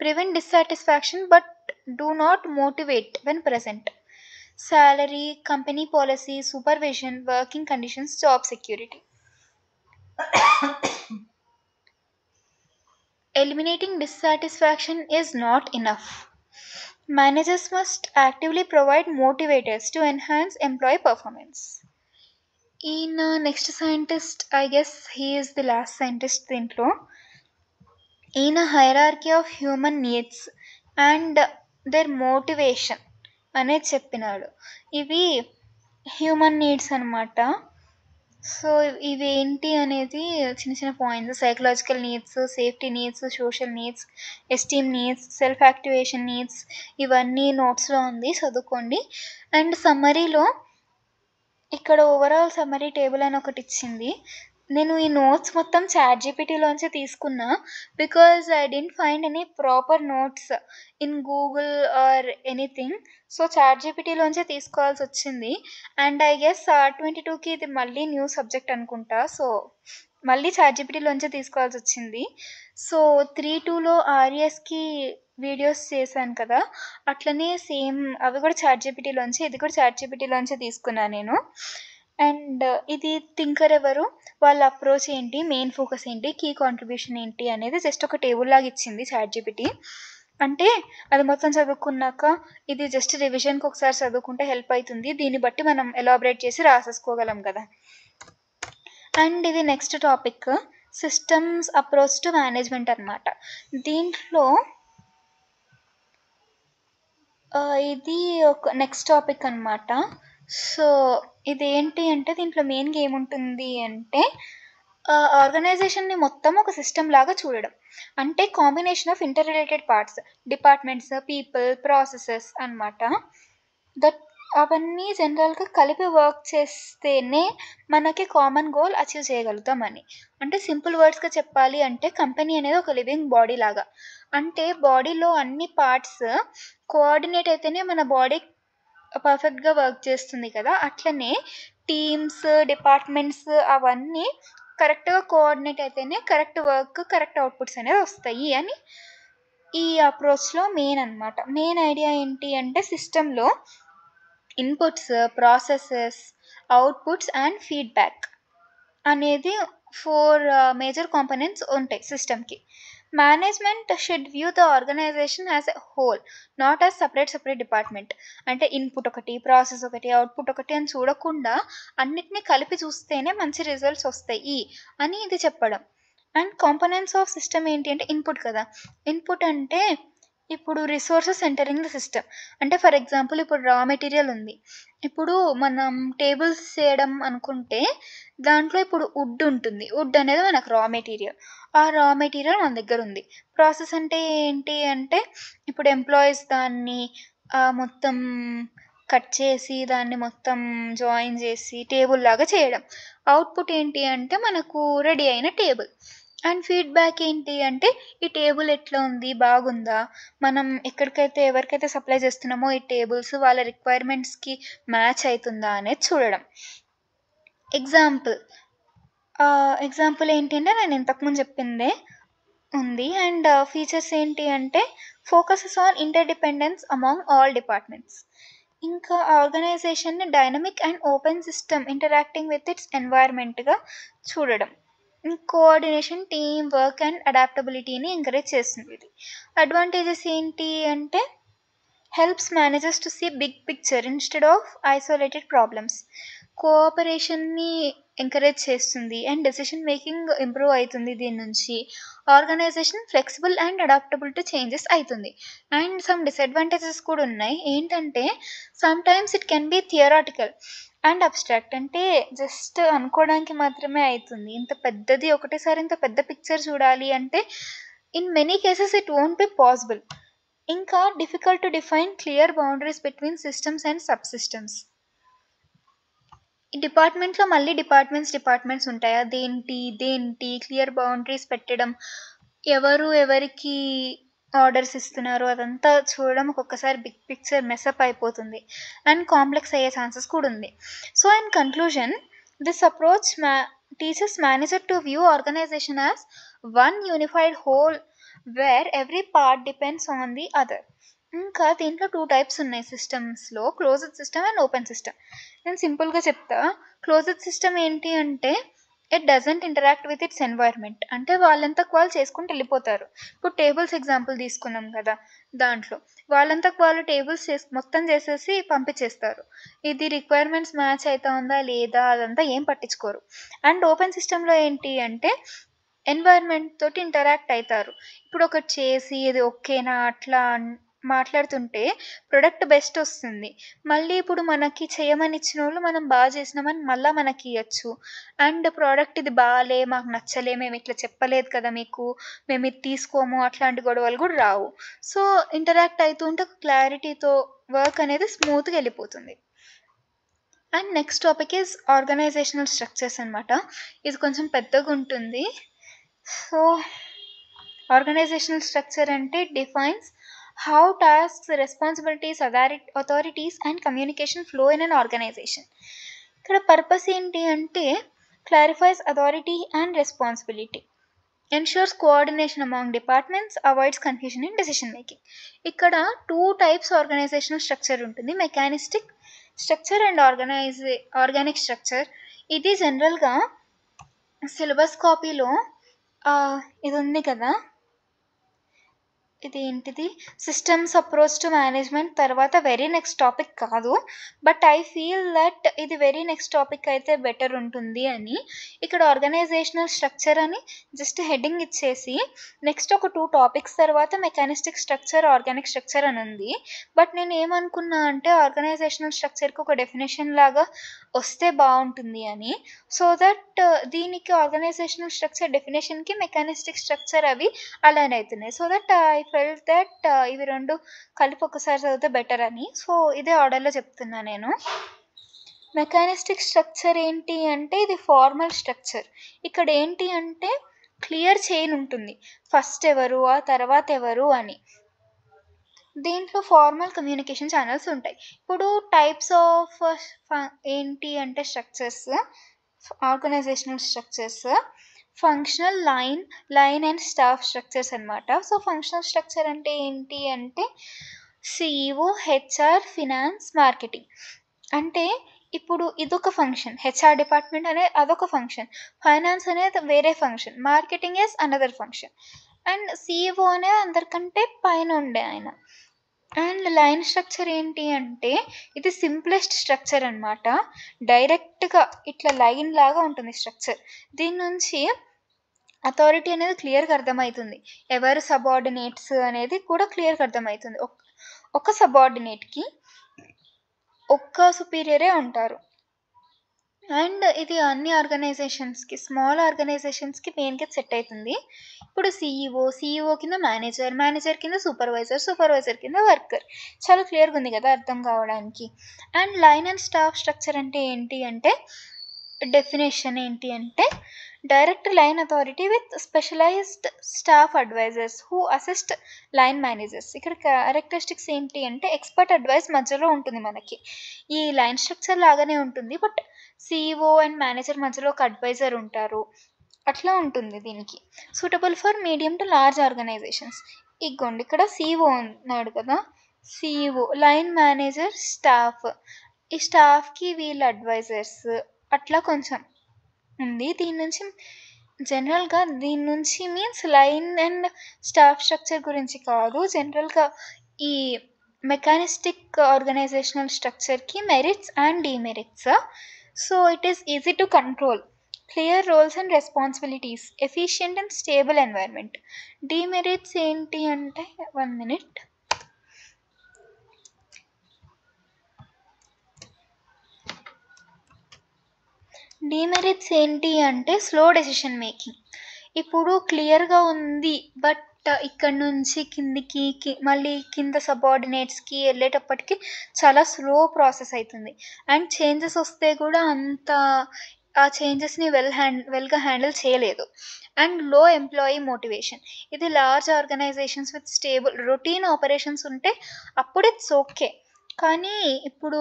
prevent dissatisfaction but do not motivate when present. salary, company policy, supervision, working conditions, job security. Eliminating dissatisfaction is not enough. Managers must actively provide motivators to enhance employee performance. In next scientist, I guess he is the last scientist దీంట్లో. In a hierarchy of human needs and their motivation అనేది చెప్పినాడు. ఇవి human needs అనమాట. So ఇవి ఏంటి అనేది చిన్న చిన్న points: psychological needs, safety needs, social needs, esteem needs, self activation needs. ఇవన్నీ నోట్స్లో ఉంది, చదువుకోండి. అండ్ సమ్మరీలో ఇక్కడ ఓవరాల్ సమ్మరీ టేబుల్ అని ఒకటి ఇచ్చింది. నేను ఈ నోట్స్ మొత్తం ChatGPTలోంచి తీసుకున్నా, because I didn't find any proper notes in Google or anything. So ChatGPTలోంచే తీసుకోవాల్సి వచ్చింది. అండ్ ఐ గెస్ R22కి ఇది మళ్ళీ న్యూ సబ్జెక్ట్ అనుకుంటా. సో మళ్ళీ ChatGPTలోంచే తీసుకోవాల్సి వచ్చింది. సో 3-2లో RESకి వీడియోస్ చేశాను కదా, అట్లనే సేమ్ అవి కూడా ChatGPTలోంచి, ఇది కూడా ChatGPTలోంచే తీసుకున్నాను నేను. అండ్ ఇది థింకర్ ఎవరు, వాళ్ళ అప్రోచ్ ఏంటి, మెయిన్ ఫోకస్ ఏంటి, కీ కాంట్రిబ్యూషన్ ఏంటి అనేది జస్ట్ ఒక టేబుల్ లాగా ఇచ్చింది ChatGPT. అంటే అది మొత్తం చదువుకున్నాక ఇది జస్ట్ రివిజన్కి ఒకసారి చదువుకుంటే హెల్ప్ అవుతుంది. దీన్ని బట్టి మనం ఎలాబరేట్ చేసి రాసేసుకోగలం కదా. అండ్ ఇది next topic, systems approach to management అనమాట. దీంట్లో ఇది ఒక నెక్స్ట్ టాపిక్ అనమాట. సో ఇదేంటి అంటే దీంట్లో మెయిన్గా ఏముంటుంది అంటే ఆర్గనైజేషన్ని మొత్తం ఒక సిస్టమ్ లాగా చూడడం. అంటే combination of inter related parts, departments, people, processes అనమాట. దట్ అవన్నీ జనరల్గా కలిపి వర్క్ చేస్తేనే మనకి కామన్ గోల్ అచీవ్ చేయగలుగుతామని. అంటే సింపుల్ వర్డ్స్గా చెప్పాలి అంటే కంపెనీ అనేది ఒక లివింగ్ బాడీ లాగా. అంటే బాడీలో అన్ని పార్ట్స్ కోఆర్డినేట్ అయితేనే మన బాడీ పర్ఫెక్ట్గా వర్క్ చేస్తుంది కదా. అట్లనే టీమ్స్, డిపార్ట్మెంట్స్ అవన్నీ కరెక్ట్గా కోఆర్డినేట్ అయితేనే కరెక్ట్ వర్క్, కరెక్ట్ అవుట్పుట్స్ అనేవి వస్తాయి అని ఈ అప్రోచ్లో మెయిన్ అనమాట. మెయిన్ ఐడియా ఏంటి అంటే సిస్టంలో inputs, processes, outputs and feedback అనేది 4 మేజర్ కాంపోనెంట్స్ ఉంటాయి సిస్టమ్కి. Management should view the organisation as a whole, not as separate department. అంటే ఇన్పుట్ ఒకటి, ప్రాసెస్ ఒకటి, అవుట్పుట్ ఒకటి అని చూడకుండా అన్నిటినీ కలిపి చూస్తేనే మంచి రిజల్ట్స్ వస్తాయి అని ఇది చెప్పడం. అండ్ కాంపోనెంట్స్ ఆఫ్ సిస్టమ్ ఏంటి అంటే ఇన్పుట్ కదా. ఇన్పుట్ అంటే ఇప్పుడు రిసోర్సెస్ ఎంటరింగ్ ద సిస్టమ్. అంటే ఫర్ ఎగ్జాంపుల్ ఇప్పుడు రా మెటీరియల్ ఉంది. ఇప్పుడు మనం టేబుల్స్ చేయడం అనుకుంటే దాంట్లో ఇప్పుడు వుడ్ ఉంటుంది. వుడ్ అనేది మనకు రా మెటీరియల్. ఆ రా మెటీరియల్ మన దగ్గర ఉంది. ప్రాసెస్ అంటే ఏంటి అంటే ఇప్పుడు ఎంప్లాయీస్ దాన్ని మొత్తం కట్ చేసి దాన్ని మొత్తం జాయిన్ చేసి టేబుల్ లాగా చేయడం. అవుట్పుట్ ఏంటి అంటే మనకు రెడీ అయిన టేబుల్. అండ్ ఫీడ్బ్యాక్ ఏంటి అంటే ఈ టేబుల్ ఎట్లా ఉంది, బాగుందా, మనం ఎవరికైతే సప్లై చేస్తున్నామో ఈ టేబుల్స్ వాళ్ళ రిక్వైర్మెంట్స్కి మ్యాచ్ అవుతుందా అనేది చూడడం. ఎగ్జాంపుల్ ఏంటి అంటే నేను ఇంతకుముందు చెప్పిందే ఉంది. అండ్ ఫీచర్స్ ఏంటి అంటే focuses on interdependence among all departments. ఇంకా ఆర్గనైజేషన్ని dynamic and open system interacting with its ఎన్వైర్మెంట్గా చూడడం. కోఆర్డినేషన్, టీమ్ వర్క్ అండ్ అడాప్టబిలిటీని ఎంకరేజ్ చేస్తుంది ఇది. అడ్వాంటేజెస్ ఏంటి అంటే helps managers to see big picture instead of isolated problems. కోఆపరేషన్ని ఎంకరేజ్ చేస్తుంది అండ్ డెసిషన్ మేకింగ్ ఇంప్రూవ్ అవుతుంది దీని నుంచి. Organization flexible and adaptable to changes అవుతుంది. అండ్ సమ్ డిసడ్వాంటేజెస్ కూడా ఉన్నాయి. ఏంటంటే sometimes it can be theoretical and abstract. అంటే జస్ట్ అనుకోవడానికి మాత్రమే అవుతుంది. ఒకటేసారి ఇంత పెద్ద పిక్చర్ చూడాలి అంటే in many cases it won't be possible. ఇంకా difficult to define clear boundaries between systems and subsystems. ఈ డిపార్ట్మెంట్లో మళ్ళీ డిపార్ట్మెంట్స్ ఉంటాయి. అదేంటి క్లియర్ బౌండరీస్ పెట్టడం, ఎవరికి ఆర్డర్స్ ఇస్తున్నారో అదంతా చూడడం ఒక్కొక్కసారి బిగ్ పిక్చర్ మెసప్ అయిపోతుంది అండ్ కాంప్లెక్స్ అయ్యే ఛాన్సెస్ కూడా ఉంది. So in conclusion, this approach teaches manager to view organization as one unified whole where every part depends on the other. ఇంకా దీంట్లో 2 టైప్స్ ఉన్నాయి సిస్టమ్స్లో, closed system and open system. నేను సింపుల్గా చెప్తా. క్లోజ్డ్ సిస్టమ్ ఏంటి అంటే it doesn't interact with its environment. అంటే వాళ్ళంతకు వాళ్ళు చేసుకుంటూ వెళ్ళిపోతారు. ఇప్పుడు టేబుల్స్ ఎగ్జాంపుల్ తీసుకున్నాం కదా, దాంట్లో వాళ్ళంతకు వాళ్ళు టేబుల్స్ మొత్తం చేసేసి పంపించేస్తారు. ఇది రిక్వైర్మెంట్స్ మ్యాచ్ అవుతా ఉందా లేదా అదంతా ఏం పట్టించుకోరు. అండ్ ఓపెన్ సిస్టంలో ఏంటి అంటే ఎన్వైర్మెంట్ తోటి ఇంటరాక్ట్ అవుతారు. ఇప్పుడు ఒకటి చేసి ఇది ఓకేనా అట్లా మాట్లాడుతుంటే ప్రొడక్ట్ బెస్ట్ వస్తుంది. మళ్ళీ ఇప్పుడు మనకి చేయమని ఇచ్చిన వాళ్ళు మనం బాగా చేసినామని మళ్ళీ మనకి ఇవ్వచ్చు. అండ్ ప్రోడక్ట్ ఇది బాగాలే, మాకు నచ్చలే, మేము ఇట్లా చెప్పలేదు కదా మీకు, మేము ఇది తీసుకోము, అట్లాంటి గొడవలు కూడా రావు. సో ఇంటరాక్ట్ అవుతుంటే ఒక క్లారిటీతో వర్క్ అనేది స్మూత్గా వెళ్ళిపోతుంది. And next topic is organisational structures అనమాట. ఇది కొంచెం పెద్దగా ఉంటుంది. సో ఆర్గనైజేషనల్ స్ట్రక్చర్ అంటే defines how tasks, responsibilities, authorities and communication flow in an organization. ఇక్కడ పర్పస్ ఏంటి అంటే clarifies authority and responsibility, ensures coordination among departments, avoids confusion in decision making. ఇక్కడ 2 టైప్స్ ఆర్గనైజేషనల్ స్ట్రక్చర్ ఉంటుంది, mechanistic structure and organic structure. ఇది జనరల్గా syllabus కాపీలో ఇది ఉంది కదా, ఇది ఏంటిది, సిస్టమ్స్ అప్రోచ్ టు మేనేజ్మెంట్ తర్వాత వెరీ నెక్స్ట్ టాపిక్ కాదు. బట్ ఐ ఫీల్ దట్ ఇది వెరీ నెక్స్ట్ టాపిక్ అయితే బెటర్ ఉంటుంది అని. ఇక్కడ ఆర్గనైజేషనల్ స్ట్రక్చర్ అని జస్ట్ హెడ్డింగ్ ఇచ్చేసి నెక్స్ట్ ఒక 2 టాపిక్స్ తర్వాత మెకానిస్టిక్ స్ట్రక్చర్, ఆర్గానిక్ స్ట్రక్చర్ అని ఉంది. బట్ నేను ఏమనుకున్నా అంటే ఆర్గనైజేషనల్ స్ట్రక్చర్కి ఒక డెఫినేషన్ లాగా వస్తే బాగుంటుంది అని. సో దట్ దీనికి ఆర్గనైజేషనల్ స్ట్రక్చర్ డెఫినేషన్కి మెకానిస్టిక్ స్ట్రక్చర్ అవి అలైన్ అవుతున్నాయి. So that I felt that ఇవి 2 కలిపి ఒకసారి చదివితే బెటర్ అని. సో ఇదే ఆర్డర్లో చెప్తున్నా నేను. మెకానిస్టిక్ స్ట్రక్చర్ ఏంటి అంటే ఇది ఫార్మల్ స్ట్రక్చర్. ఇక్కడ ఏంటి అంటే క్లియర్ చైన్ ఉంటుంది, ఫస్ట్ ఎవరు ఆ తర్వాత ఎవరు అని. దీంట్లో ఫార్మల్ కమ్యూనికేషన్ ఛానల్స్ ఉంటాయి. ఇప్పుడు టైప్స్ ఆఫ్ ఏంటి అంటే structures, organisational structures, functional, line and staff structures అనమాట. సో ఫంక్షనల్ స్ట్రక్చర్ అంటే ఏంటి అంటే సిఇఓ, హెచ్ఆర్, ఫినాన్స్, మార్కెటింగ్. అంటే ఇప్పుడు ఇదొక ఫంక్షన్, హెచ్ఆర్ డిపార్ట్మెంట్ అనేది అదొక ఫంక్షన్, ఫైనాన్స్ అనేది వేరే function, marketing is another function, and CEO అనేది అందరికంటే పైన ఉండే ఆయన. అండ్ లైన్ స్ట్రక్చర్ ఏంటి అంటే ఇది సింప్లెస్ట్ స్ట్రక్చర్ అనమాట. డైరెక్ట్గా ఇట్లా లైన్ లాగా ఉంటుంది స్ట్రక్చర్. దీని నుంచి అథారిటీ అనేది క్లియర్గా అర్థమవుతుంది, ఎవరు సబార్డినేట్స్ అనేది కూడా క్లియర్గా అర్థమవుతుంది. ఒక సబార్డినేట్కి ఒక్క సుపీరియరే ఉంటారు. అండ్ ఇది అన్ని ఆర్గనైజేషన్స్కి, స్మాల్ ఆర్గనైజేషన్స్కి మెయిన్గా సెట్ అవుతుంది. ఇప్పుడు సీఈఓ కింద మేనేజర్ కింద సూపర్వైజర్ కింద వర్కర్. చాలా క్లియర్గా ఉంది కదా అర్థం కావడానికి. And line and staff structure అంటే ఏంటి అంటే, డెఫినేషన్ ఏంటి అంటే, direct line authority with specialised staff advisors who assist line managers. ఇక్కడ క్యారెక్టరిస్టిక్స్ ఏంటి అంటే, ఎక్స్పర్ట్ అడ్వైస్ మధ్యలో ఉంటుంది మనకి. ఈ లైన్ స్ట్రక్చర్ లాగానే ఉంటుంది, బట్ సీఈఓ అండ్ మేనేజర్ మధ్యలో ఒక అడ్వైజర్ ఉంటారు, అట్లా ఉంటుంది దీనికి. Suitable for medium to large organisations. ఇగోండి ఇక్కడ సీఈఓ ఉన్నాడు కదా, సీఈఓ, లైన్ మేనేజర్, స్టాఫ్, ఈ స్టాఫ్కి వీళ్ళు అడ్వైజర్స్, అట్లా కొంచెం ఉంది. దీని నుంచి means line and staff structure గురించి కాదు, జనరల్గా ఈ మెకానిస్టిక్ ఆర్గనైజేషనల్ స్ట్రక్చర్కి merits and demerits. So it is easy to control, clear roles and responsibilities, efficient and stable environment. Demerits ఏంటి అంటే, 1 minute. డిమెరిట్స్ ఏంటి అంటే, స్లో డెసిషన్ మేకింగ్. ఇప్పుడు క్లియర్గా ఉంది, బట్ ఇక్కడ నుంచి కిందికి మళ్ళీ కింద సబార్డినేట్స్కి వెళ్ళేటప్పటికి చాలా స్లో ప్రాసెస్ అవుతుంది. అండ్ చేంజెస్ వస్తే కూడా ఆ చేంజెస్ని వెల్గా హ్యాండిల్ చేయలేదు. And low employee motivation. ఇది large organisations with stable routine operations ఉంటే అప్పుడు ఇట్స్ ఓకే. కానీ ఇప్పుడు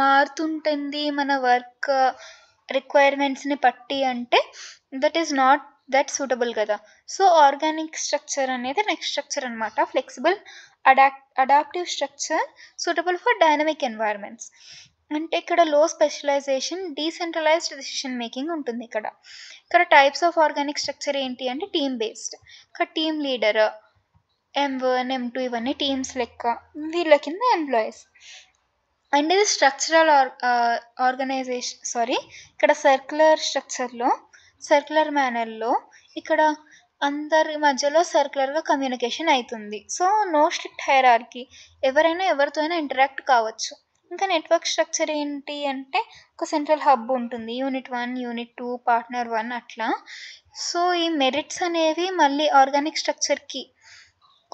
మారుతుంటుంది మన వర్క్ రిక్వైర్మెంట్స్ని బట్టి అంటే that is not that suitable కదా. సో ఆర్గానిక్ స్ట్రక్చర్ అనేది నెక్స్ట్ స్ట్రక్చర్ అనమాట. Flexible adaptive structure suitable for dynamic environments. అంటే ఇక్కడ లో స్పెషలైజేషన్, డీసెంట్రలైజ్డ్ డెసిషన్ మేకింగ్ ఉంటుంది. ఇక్కడ టైప్స్ ఆఫ్ ఆర్గానిక్ స్ట్రక్చర్ ఏంటి అంటే, టీమ్ బేస్డ్. ఇక్కడ టీమ్ లీడర్, M1, M2 ఇవన్నీ టీమ్స్ లెక్క, వీళ్ళ కింద ఎంప్లాయీస్. అండ్ ఇది స్ట్రక్చరల్ ఇక్కడ సర్క్యులర్ మేనర్లో ఇక్కడ అందరి మధ్యలో సర్క్యులర్గా కమ్యూనికేషన్ అవుతుంది. సో నో స్ట్రిక్ట్ హైరార్కీ, ఎవరైనా ఎవరితో అయినా ఇంటరాక్ట్ కావచ్చు. ఇంకా నెట్వర్క్ స్ట్రక్చర్ ఏంటి అంటే, ఒక సెంట్రల్ హబ్ ఉంటుంది, యూనిట్ 1, యూనిట్ 2, పార్ట్నర్ 1 అట్లా. సో ఈ మెరిట్స్ అనేవి మళ్ళీ ఆర్గానిక్ స్ట్రక్చర్కి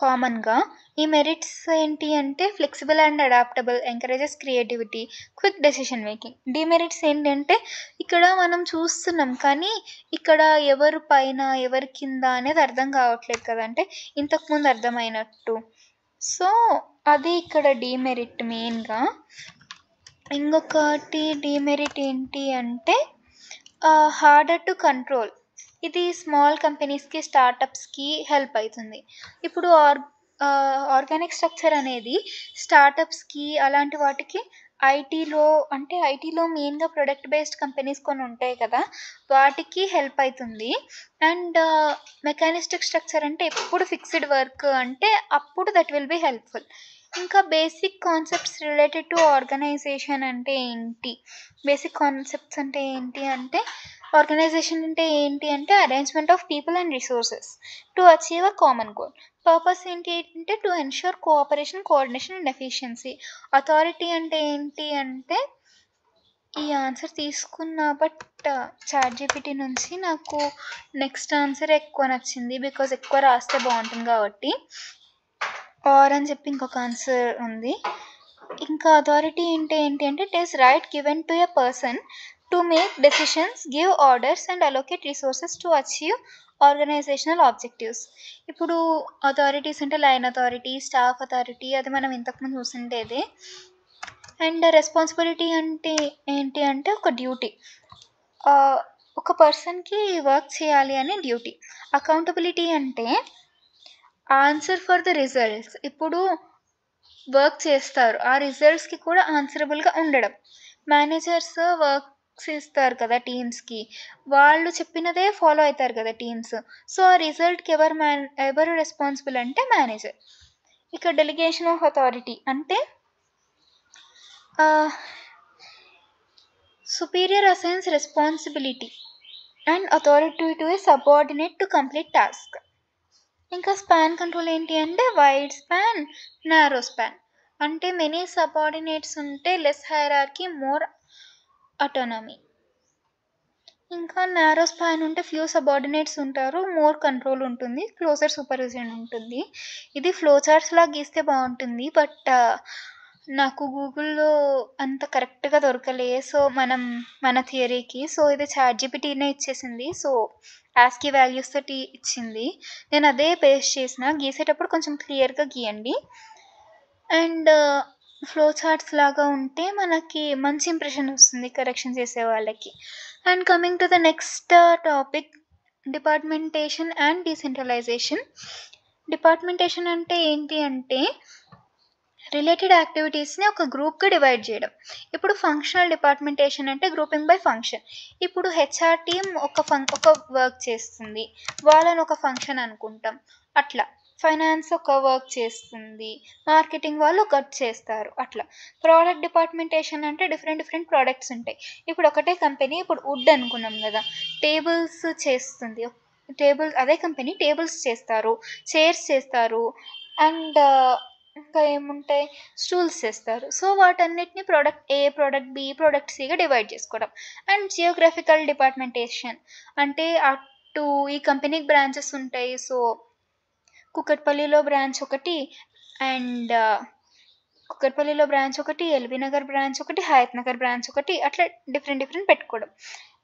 కామన్గా. ఈ మెరిట్స్ ఏంటి అంటే, flexible and adaptable, encourages creativity, quick decision making. Demerits ఏంటంటే, ఇక్కడ మనం చూస్తున్నాం కానీ ఇక్కడ ఎవరు పైన ఎవరి కింద అనేది అర్థం కావట్లేదు కదా, అంటే ఇంతకుముందు అర్థమైనట్టు. సో అది ఇక్కడ డిమెరిట్ మెయిన్గా. ఇంకొకటి డిమెరిట్ ఏంటి అంటే, హార్డర్ టు కంట్రోల్. ఇది స్మాల్ కంపెనీస్కి, స్టార్టప్స్కి హెల్ప్ అవుతుంది. ఇప్పుడు ఆర్గానిక్ స్ట్రక్చర్ అనేది స్టార్టప్స్కి అలాంటి వాటికి ఐటీలో మెయిన్గా ప్రొడక్ట్ బేస్డ్ కంపెనీస్ కొన్ని ఉంటాయి కదా, వాటికి హెల్ప్ అవుతుంది. అండ్ మెకానిస్టిక్ స్ట్రక్చర్ అంటే ఎప్పుడు ఫిక్స్డ్ వర్క్ అంటే అప్పుడు దట్ విల్ బి హెల్ప్ఫుల్. ఇంకా basic concepts related to organisation అంటే ఏంటి, ఆర్గనైజేషన్ అంటే ఏంటి అంటే, arrangement of people and resources to achieve a common goal. Purpose ఏంటి అంటే, to ensure cooperation, coordination and efficiency. Authority అంటే ఏంటి అంటే, ఈ ఆన్సర్ తీసుకున్నా బట్ ChatGPT నుంచి నాకు నెక్స్ట్ ఆన్సర్ ఎక్కువ నచ్చింది, బికాజ్ ఎక్కువ రాస్తే బాగుంటుంది కాబట్టి. ఆర్ అని చెప్పి ఇంకొక ఆన్సర్ ఉంది. ఇంకా అథారిటీ అంటే ఏంటి అంటే, it is right given to a person to make decisions, give orders and allocate resources to achieve organisational objectives. ఇప్పుడు అథారిటీస్ అంటే లైన్ అథారిటీ, స్టాఫ్ అథారిటీ, అది మనం ఇంతకుముందు చూసిండేదే. అండ్ రెస్పాన్సిబిలిటీ అంటే ఏంటి అంటే, ఒక డ్యూటీ, ఒక పర్సన్కి వర్క్ చేయాలి అనే డ్యూటీ. అకౌంటబిలిటీ అంటే ఆన్సర్ ఫర్ ద రిజల్ట్స్. ఇప్పుడు వర్క్ చేస్తారు, ఆ రిజల్ట్స్కి కూడా ఆన్సరబుల్గా ఉండడం. మేనేజర్స్ వర్క్స్ ఇస్తారు కదా టీమ్స్కి, వాళ్ళు చెప్పినదే ఫాలో అవుతారు కదా టీమ్స్. సో ఆ రిజల్ట్కి ఎవరు రెస్పాన్సిబుల్ అంటే మేనేజర్. ఇక డెలిగేషన్ ఆఫ్ అథారిటీ అంటే, superior assigns responsibility and authority to a subordinate to complete task. ఇంకా స్పాన్ కంట్రోల్ ఏంటి అంటే, వైడ్ స్పాన్, నారో స్పాన్. అంటే మెనీ సబార్డినేట్స్ ఉంటే లెస్ హైరార్కీ, మోర్ అటానమీ. ఇంకా నారో స్పాన్ ఉంటే ఫ్యూ సబార్డినేట్స్ ఉంటారు. మోర్ కంట్రోల్ ఉంటుంది. క్లోజర్ సూపర్విజన్ ఉంటుంది. ఇది ఫ్లో చార్ట్స్‌లా గీస్తే బావుంటుంది. బట్ నాకు గూగుల్‌లో అంత కరెక్ట్‌గా దొరకలే. సో, మన థియరీకి. సో, ఇది చాట్‌జీపీటీనే ఇచ్చేసింది. సో, ఆస్కీ వాల్యూస్ తోటి ఇచ్చింది. నేను అదే పేస్ట్ చేసిన. గీసేటప్పుడు కొంచెం క్లియర్‌గా గీయండి. అండ్ ఫ్లో చార్ట్స్ లాగా ఉంటే మనకి మంచి ఇంప్రెషన్ వస్తుంది కరెక్షన్ చేసే వాళ్ళకి. And coming to the next topic, departmentation and decentralization. Departmentation అంటే ఏంటి అంటే రిలేటెడ్ యాక్టివిటీస్ని ఒక గ్రూప్గా డివైడ్ చేయడం. ఇప్పుడు ఫంక్షనల్ డిపార్ట్మెంటేషన్ అంటే గ్రూపింగ్ బై ఫంక్షన్. ఇప్పుడు హెచ్ఆర్ టీమ్ ఒక వర్క్ చేస్తుంది, వాళ్ళని ఒక ఫంక్షన్ అనుకుంటాం. అట్లా ఫైనాన్స్ ఒక వర్క్ చేస్తుంది, మార్కెటింగ్ వాళ్ళు ఒకటి చేస్తారు. అట్లా ప్రోడక్ట్ డిపార్ట్మెంటేషన్ అంటే డిఫరెంట్ ప్రోడక్ట్స్ ఉంటాయి. ఇప్పుడు ఒకటే కంపెనీ, ఇప్పుడు వుడ్ అనుకున్నాం కదా, టేబుల్స్ చేస్తుంది. అదే కంపెనీ టేబుల్స్ చేస్తారు, చైర్స్ చేస్తారు, అండ్ ఇంకా ఏముంటాయి, స్టూల్స్ చేస్తారు. సో వాటన్నిటిని ప్రోడక్ట్ ఏ, ప్రోడక్ట్ బి, ప్రోడక్ట్ సిగా డివైడ్ చేసుకోవడం. అండ్ జియోగ్రఫికల్ డిపార్ట్మెంటేషన్ అంటే అటు ఈ కంపెనీకి బ్రాంచెస్ ఉంటాయి. సో కుకట్పల్లిలో బ్రాంచ్ ఒకటి, అండ్ ఎల్బీ నగర్ బ్రాంచ్ ఒకటి, హయత్ నగర్ బ్రాంచ్ ఒకటి, అట్లా డిఫరెంట్ పెట్టుకోవడం.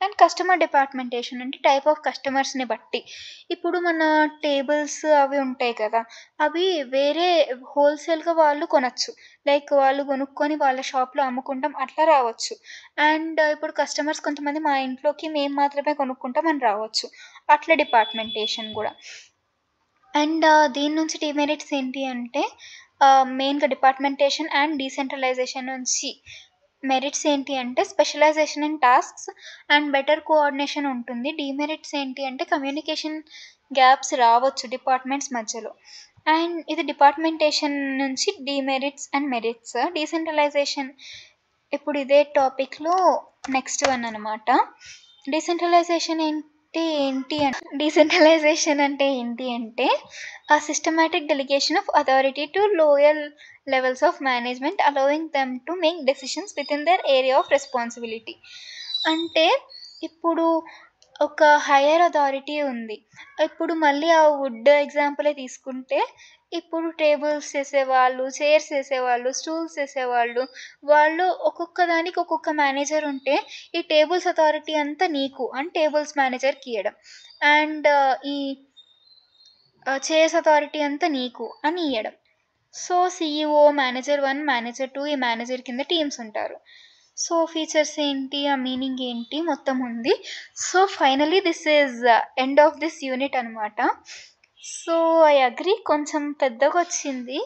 అండ్ కస్టమర్ డిపార్ట్మెంటేషన్ అంటే టైప్ ఆఫ్ కస్టమర్స్ని బట్టి. ఇప్పుడు మన టేబుల్స్ అవి ఉంటాయి కదా, అవి వేరే హోల్సేల్గా వాళ్ళు కొనచ్చు. లైక్ వాళ్ళు కొనుక్కొని వాళ్ళ షాప్లో అమ్ముకుంటాం అట్లా రావచ్చు. అండ్ ఇప్పుడు కస్టమర్స్ కొంతమంది మా ఇంట్లోకి మేము మాత్రమే కొనుక్కుంటాం అని రావచ్చు. అట్లా డిపార్ట్మెంటేషన్ కూడా. అండ్ దీని నుంచి డిమెరిట్స్ ఏంటి అంటే మెయిన్గా డిపార్ట్మెంటేషన్ అండ్ డీసెంట్రలైజేషన్ నుంచి మెరిట్స్ ఏంటి అంటే specialisation in tasks and better coordination ఉంటుంది. డిమెరిట్స్ ఏంటి అంటే కమ్యూనికేషన్ గ్యాప్స్ రావచ్చు డిపార్ట్మెంట్స్ మధ్యలో. అండ్ ఇది డిపార్ట్మెంటేషన్ నుంచి డిమెరిట్స్ అండ్ మెరిట్స్. డీసెంట్రలైజేషన్ ఇప్పుడు ఇదే టాపిక్లో నెక్స్ట్ వన్ అనమాట. డీసెంట్రలైజేషన్ అంటే a systematic delegation of authority to lower levels of management, allowing them to make decisions within their area of responsibility. అంటే ఇప్పుడు ఒక హైయర్ అథారిటీ ఉంది. ఇప్పుడు మళ్ళీ ఆ వుడ్ ఎగ్జాంపులే తీసుకుంటే, ఇప్పుడు టేబుల్స్ చేసేవాళ్ళు, చైర్స్ చేసేవాళ్ళు, స్టూల్స్ చేసేవాళ్ళు, వాళ్ళు ఒక్కొక్క దానికి ఒక్కొక్క మేనేజర్ ఉంటే, ఈ టేబుల్స్ అథారిటీ అంతా నీకు అని టేబుల్స్ మేనేజర్కి ఇవ్వడం. అండ్ ఈ చైర్స్ అథారిటీ అంతా నీకు అని ఇవ్వడం. సో CEO, మేనేజర్ 1, మేనేజర్ 2, ఈ మేనేజర్ కింద టీమ్స్ ఉంటారు. సో ఫీచర్స్ ఏంటి, ఆ మీనింగ్ ఏంటి మొత్తం ఉంది. So finally this is end of this unit అనమాట. సో ఐ అగ్రీ, కొంచెం పెద్దగా వచ్చింది.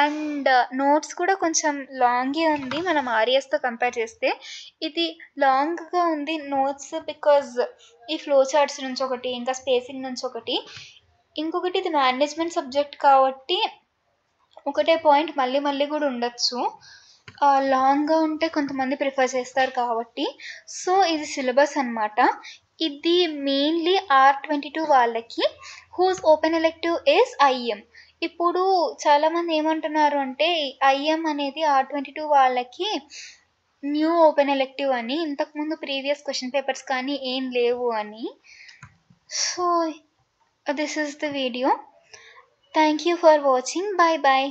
అండ్ నోట్స్ కూడా కొంచెం లాంగే ఉంది మనం ఆర్ఎస్తో కంపేర్ చేస్తే. ఇది లాంగ్గా ఉంది నోట్స్ బికాజ్ ఈ ఫ్లో చార్ట్స్ నుంచి ఒకటి, ఇంకా స్పేసింగ్ నుంచి ఒకటి, ఇంకొకటి ఇది మేనేజ్మెంట్ సబ్జెక్ట్ కాబట్టి ఒకటే పాయింట్ మళ్ళీ కూడా ఉండొచ్చు. లాంగ్గా ఉంటే కొంతమంది ప్రిఫర్ చేస్తారు కాబట్టి. సో ఇది సిలబస్ అనమాట. ఇది మెయిన్లీ R22 వాళ్ళకి, whose open elective is IM. ఇప్పుడు చాలామంది ఏమంటున్నారు అంటే IM అనేది R22 వాళ్ళకి న్యూ ఓపెన్ ఎలెక్టివ్ అని, ఇంతకుముందు ప్రీవియస్ క్వశ్చన్ పేపర్స్ కానీ ఏం లేవు అని. So this is the video. Thank you for watching. Bye bye.